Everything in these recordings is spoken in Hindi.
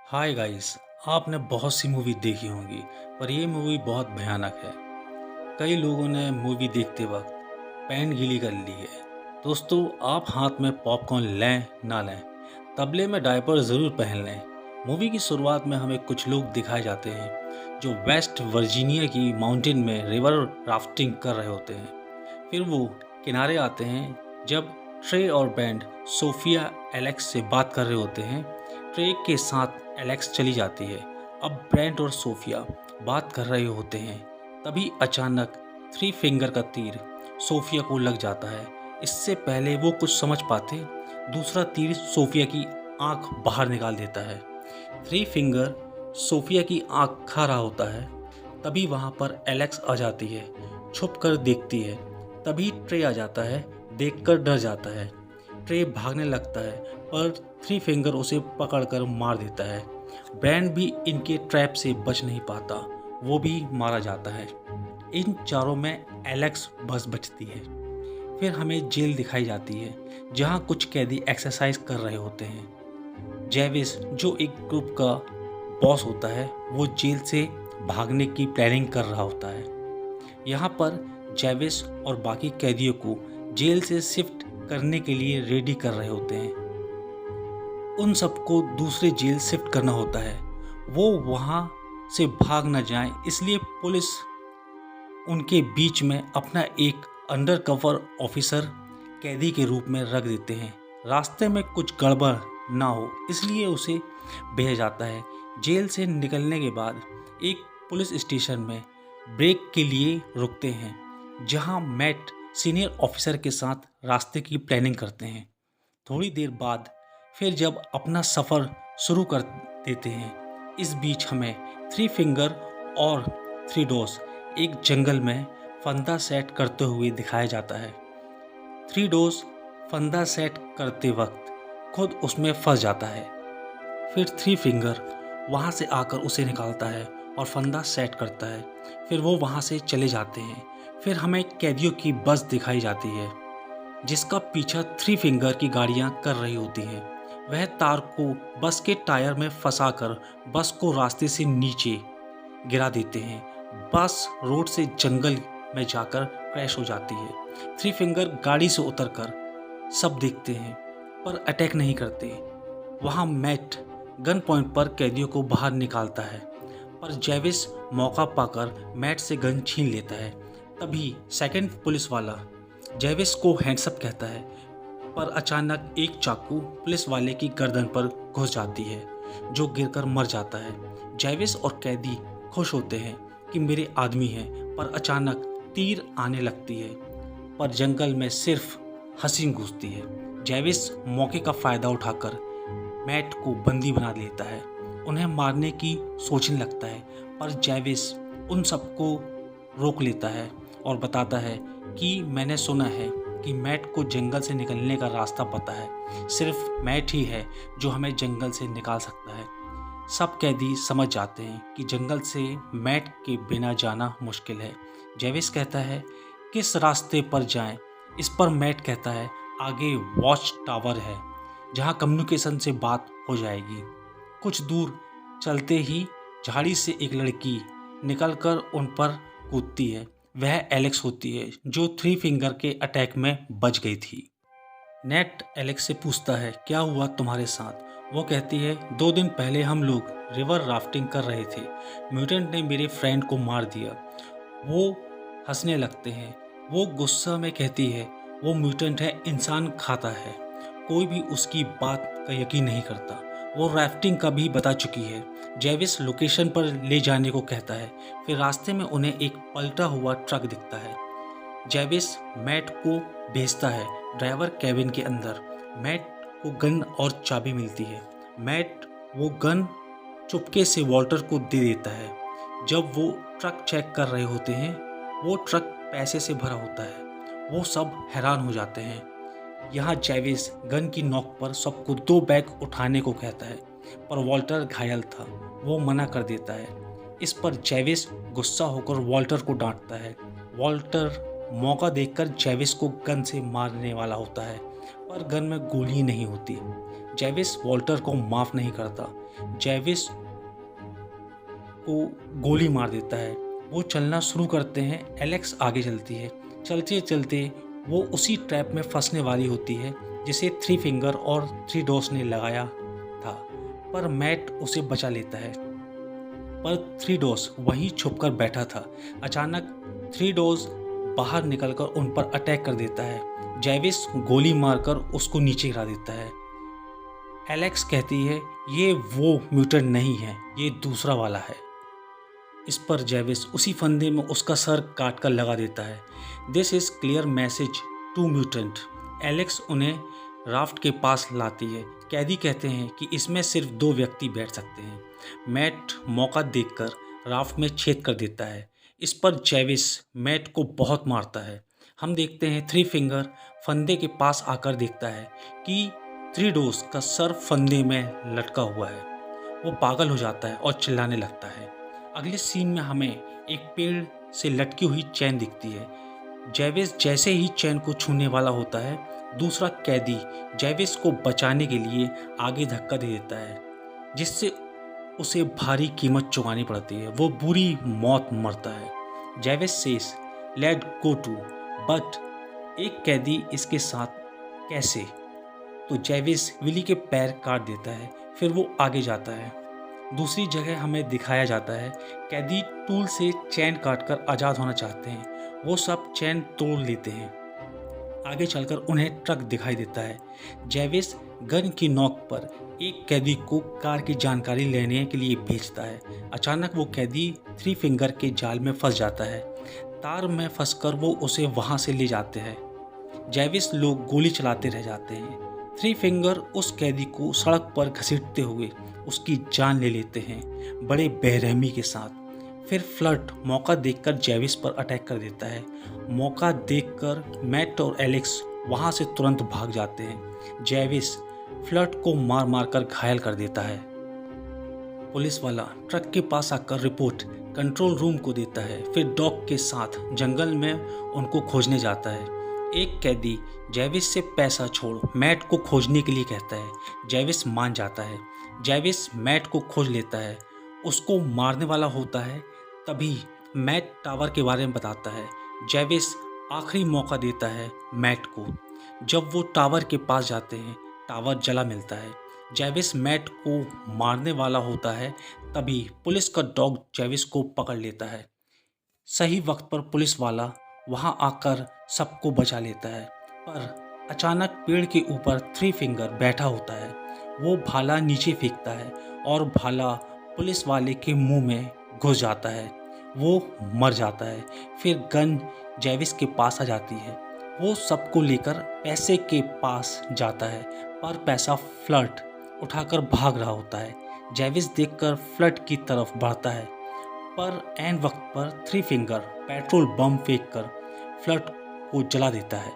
Hi guys. आपने बहुत सी मूवी देखी होंगी पर ये मूवी बहुत भयानक है। कई लोगों ने मूवी देखते वक्त पैंट गीली कर ली है। दोस्तों, आप हाथ में पॉपकॉर्न लें ना लें, तबले में डायपर ज़रूर पहन लें। मूवी की शुरुआत में हमें कुछ लोग दिखाए जाते हैं जो वेस्ट वर्जीनिया की माउंटेन में रिवर राफ्टिंग कर रहे होते हैं। फिर वो किनारे आते हैं जब ट्रे और बैंड सोफिया एलेक्स से बात कर रहे होते हैं। ट्रे के साथ एलेक्स चली जाती है। अब ब्रेंट और सोफिया बात कर रहे होते हैं। तभी अचानक थ्री फिंगर का तीर सोफिया को लग जाता है। इससे पहले वो कुछ समझ पाते, दूसरा तीर सोफिया की आंख बाहर निकाल देता है। थ्री फिंगर सोफिया की आंख खा रहा होता है। तभी वहां पर एलेक्स आ जाती है, छुप कर देखती है। तभी ट्रे आ जाता है, देखकर डर जाता है। ट्रे भागने लगता है पर थ्री फिंगर उसे पकड़कर मार देता है। ब्रैंड भी इनके ट्रैप से बच नहीं पाता, वो भी मारा जाता है। इन चारों में एलेक्स बस बचती है। फिर हमें जेल दिखाई जाती है जहाँ कुछ कैदी एक्सरसाइज कर रहे होते हैं। जेविस, जो एक ग्रुप का बॉस होता है, वो जेल से भागने की प्लानिंग कर रहा होता है। यहाँ पर जेविस और बाकी कैदियों को जेल से शिफ्ट करने के लिए रेडी कर रहे होते हैं। उन सबको दूसरे जेल शिफ्ट करना होता है। वो वहाँ से भाग न जाएं, इसलिए पुलिस उनके बीच में अपना एक अंडरकवर ऑफिसर कैदी के रूप में रख देते हैं। रास्ते में कुछ गड़बड़ ना हो इसलिए उसे भेजा जाता है। जेल से निकलने के बाद एक पुलिस स्टेशन में ब्रेक के लिए रुकते हैं, जहां मैट सीनियर ऑफिसर के साथ रास्ते की प्लानिंग करते हैं। थोड़ी देर बाद फिर जब अपना सफ़र शुरू कर देते हैं। इस बीच हमें थ्री फिंगर और थ्री डोस एक जंगल में फंदा सेट करते हुए दिखाया जाता है। थ्री डोस फंदा सेट करते वक्त खुद उसमें फंस जाता है। फिर थ्री फिंगर वहाँ से आकर उसे निकालता है और फंदा सेट करता है। फिर वो वहाँ से चले जाते हैं। फिर हमें कैदियों की बस दिखाई जाती है जिसका पीछा थ्री फिंगर की गाड़ियां कर रही होती हैं। वह तार को बस के टायर में फंसाकर बस को रास्ते से नीचे गिरा देते हैं। बस रोड से जंगल में जाकर क्रैश हो जाती है। थ्री फिंगर गाड़ी से उतरकर सब देखते हैं पर अटैक नहीं करते। वहाँ मैट गन पॉइंट पर कैदियों को बाहर निकालता है पर जेविस मौका पाकर मैट से गन छीन लेता है। तभी सेकंड पुलिस वाला जेविस को हैंड्सअप कहता है पर अचानक एक चाकू पुलिस वाले की गर्दन पर घुस जाती है, जो गिरकर मर जाता है। जेविस और कैदी खुश होते हैं कि मेरे आदमी हैं, पर अचानक तीर आने लगती है पर जंगल में सिर्फ हंसी घुसती है। जेविस मौके का फ़ायदा उठाकर मैट को बंदी बना लेता है। उन्हें मारने की सोचने लगता है पर जेविस उन सबको रोक लेता है और बताता है कि मैंने सुना है कि मैट को जंगल से निकलने का रास्ता पता है। सिर्फ मैट ही है जो हमें जंगल से निकाल सकता है। सब कैदी समझ जाते हैं कि जंगल से मैट के बिना जाना मुश्किल है। जेविस कहता है किस रास्ते पर जाएं। इस पर मैट कहता है आगे वॉच टावर है जहां कम्युनिकेशन से बात हो जाएगी। कुछ दूर चलते ही झाड़ी से एक लड़की निकलकर उन पर कूदती है। वह एलेक्स होती है जो थ्री फिंगर के अटैक में बच गई थी। नेट एलेक्स से पूछता है क्या हुआ तुम्हारे साथ। वो कहती है 2 दिन पहले हम लोग रिवर राफ्टिंग कर रहे थे, म्यूटेंट ने मेरे फ्रेंड को मार दिया। वो हंसने लगते हैं। वो गुस्सा में कहती है वो म्यूटेंट है, इंसान खाता है, कोई भी उसकी बात का यकीन नहीं करता। वो राफ्टिंग का भी बता चुकी है। जेविस लोकेशन पर ले जाने को कहता है। फिर रास्ते में उन्हें एक पलटा हुआ ट्रक दिखता है। जेविस मैट को भेजता है ड्राइवर कैबिन के अंदर। मैट को गन और चाबी मिलती है। मैट वो गन चुपके से वॉल्टर को दे देता है। जब वो ट्रक चेक कर रहे होते हैं, वो ट्रक पैसे से भरा होता है। वो सब हैरान हो जाते हैं। यहाँ जेविस गन की नोक पर सबको 2 बैग उठाने को कहता है पर वॉल्टर घायल था, वो मना कर देता है। इस पर जेविस गुस्सा होकर वॉल्टर को डांटता है। वॉल्टर मौका देखकर जेविस को गन से मारने वाला होता है पर गन में गोली नहीं होती। जेविस वॉल्टर को माफ़ नहीं करता, जेविस को गोली मार देता है। वो चलना शुरू करते हैं, एलेक्स आगे चलती है। चलते चलते वो उसी ट्रैप में फंसने वाली होती है जिसे थ्री फिंगर और थ्री डॉग्स ने लगाया था, पर मैट उसे बचा लेता है। पर थ्री डॉग्स वहीं छुपकर बैठा था। अचानक थ्री डॉग्स बाहर निकलकर उन पर अटैक कर देता है। जेविस गोली मारकर उसको नीचे गिरा देता है। एलेक्स कहती है ये वो म्यूटेंट नहीं है, ये दूसरा वाला है। इस पर जेविस उसी फंदे में उसका सर काट कर लगा देता है। This is clear message to mutant. Alex उन्हें राफ्ट के पास लाती है। कैदी कहते हैं कि इसमें सिर्फ 2 व्यक्ति बैठ सकते हैं। मैट मौका देखकर राफ्ट में छेद कर देता है। इस पर जेविस मैट को बहुत मारता है। हम देखते हैं थ्री फिंगर फंदे के पास आकर देखता है कि थ्री डॉग्स का सर फंदे में लटका हुआ है। वो पागल हो जाता है और चिल्लाने लगता है। अगले सीन में हमें एक पेड़ से लटकी हुई चैन दिखती है। जेविस जैसे ही चैन को छूने वाला होता है, दूसरा कैदी जेविस को बचाने के लिए आगे धक्का दे देता है, जिससे उसे भारी कीमत चुकानी पड़ती है। वो बुरी मौत मरता है। जेविस सेस लेट गो टू, बट एक कैदी इसके साथ कैसे? तो जेविस विली के पैर काट देता है, फिर वो आगे जाता है। दूसरी जगह हमें दिखाया जाता है कैदी टूल से चैन काटकर आज़ाद होना चाहते हैं। वो सब चैन तोड़ लेते हैं। आगे चलकर उन्हें ट्रक दिखाई देता है। जेविस गन की नोक पर एक कैदी को कार की जानकारी लेने के लिए भेजता है। अचानक वो कैदी थ्री फिंगर के जाल में फंस जाता है। तार में फंसकर वो उसे वहाँ से ले जाते हैं। जेविस लोग गोली चलाते रह जाते हैं। थ्री फिंगर उस कैदी को सड़क पर घसीटते हुए उसकी जान ले लेते हैं, बड़े बेरहमी के साथ। फिर फ्लर्ट मौका देखकर जेविस पर अटैक कर देता है। मौका देखकर मैट और एलेक्स वहां से तुरंत भाग जाते हैं। जेविस फ्लर्ट को मार मार कर घायल कर देता है। पुलिस वाला ट्रक के पास आकर रिपोर्ट कंट्रोल रूम को देता है। फिर डॉग के साथ जंगल में उनको खोजने जाता है। एक कैदी जेविस से पैसा छोड़ मैट को खोजने के लिए कहता है। जेविस मान जाता है। जेविस मैट को खोज लेता है, उसको मारने वाला होता है। तभी मैट टावर के बारे में बताता है। जेविस आखिरी मौका देता है मैट को। जब वो टावर के पास जाते हैं, टावर जला मिलता है। जेविस मैट को मारने वाला होता है। तभी पुलिस का डॉग जेविस को पकड़ लेता है। सही वक्त पर पुलिस वाला वहां आकर सबको बचा लेता है। पर अचानक पेड़ के ऊपर थ्री फिंगर बैठा होता है। वो भाला नीचे फेंकता है और भाला पुलिस वाले के मुंह में घुस जाता है। वो मर जाता है। फिर गन जेविस के पास आ जाती है। वो सबको लेकर पैसे के पास जाता है, पर पैसा फ्लर्ट उठाकर भाग रहा होता है। जेविस देखकर फ्लर्ट की तरफ बढ़ता है, पर ऐन वक्त पर थ्री फिंगर पेट्रोल बम फेंककर फ्लर्ट को जला देता है।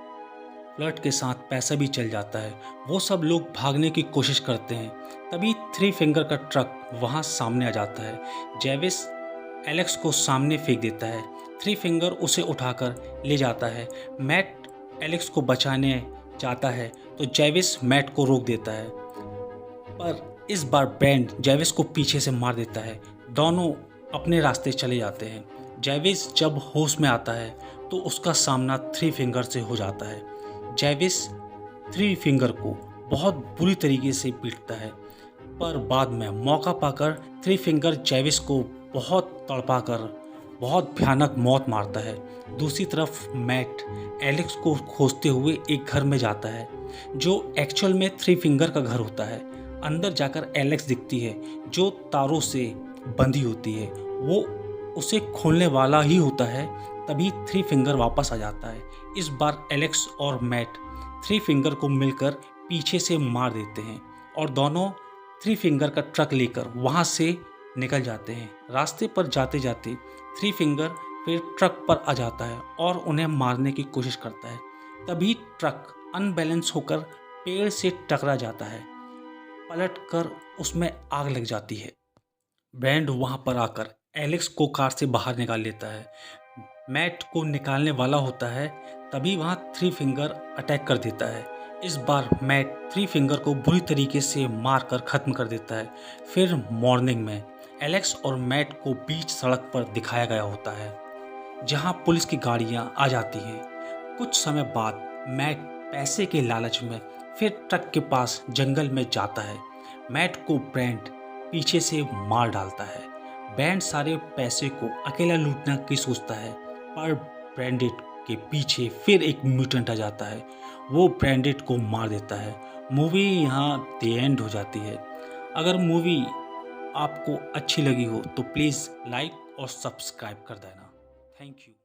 फ्लर्ट के साथ पैसा भी चल जाता है। वो सब लोग भागने की कोशिश करते हैं। तभी थ्री फिंगर का ट्रक वहाँ सामने आ जाता है। जेविस एलेक्स को सामने फेंक देता है। थ्री फिंगर उसे उठाकर ले जाता है। मैट एलेक्स को बचाने जाता है तो जेविस मैट को रोक देता है, पर इस बार बैंड जेविस को पीछे से मार देता है। दोनों अपने रास्ते चले जाते हैं। जेविस जब होश में आता है तो उसका सामना थ्री फिंगर से हो जाता है। जेविस थ्री फिंगर को बहुत बुरी तरीके से पीटता है, पर बाद में मौका पाकर थ्री फिंगर जेविस को बहुत तड़पाकर बहुत भयानक मौत मारता है। दूसरी तरफ मैट एलेक्स को खोजते हुए एक घर में जाता है, जो एक्चुअल में थ्री फिंगर का घर होता है। अंदर जाकर एलेक्स दिखती है, जो तारों से बंधी होती है। वो उसे खोलने वाला ही होता है। तभी थ्री फिंगर वापस आ जाता है। इस बार एलेक्स और मैट थ्री फिंगर को मिलकर पीछे से मार देते हैं और दोनों थ्री फिंगर का ट्रक लेकर वहाँ से निकल जाते हैं। रास्ते पर जाते जाते थ्री फिंगर फिर ट्रक पर आ जाता है और उन्हें मारने की कोशिश करता है। तभी ट्रक अनबैलेंस होकर पेड़ से टकरा जाता है, पलटकर उसमें आग लग जाती है। बैंड वहाँ पर आकर एलेक्स को कार से बाहर निकाल लेता है। मैट को निकालने वाला होता है, तभी वहाँ थ्री फिंगर अटैक कर देता है। इस बार मैट थ्री फिंगर को बुरी तरीके से मारकर ख़त्म कर देता है। फिर मॉर्निंग में एलेक्स और मैट को बीच सड़क पर दिखाया गया होता है, जहां पुलिस की गाड़ियां आ जाती हैं। कुछ समय बाद मैट पैसे के लालच में फिर ट्रक के पास जंगल में जाता है। मैट को ब्रेंट पीछे से मार डालता है। ब्रेंट सारे पैसे को अकेला लूटना की सोचता है, पर ब्रेंडेट के पीछे फिर एक म्यूटेंट आ जाता है। वो ब्रेंडेट को मार देता है। मूवी यहाँ द एंड हो जाती है। अगर मूवी आपको अच्छी लगी हो तो प्लीज़ लाइक और सब्सक्राइब कर देना। Thank you.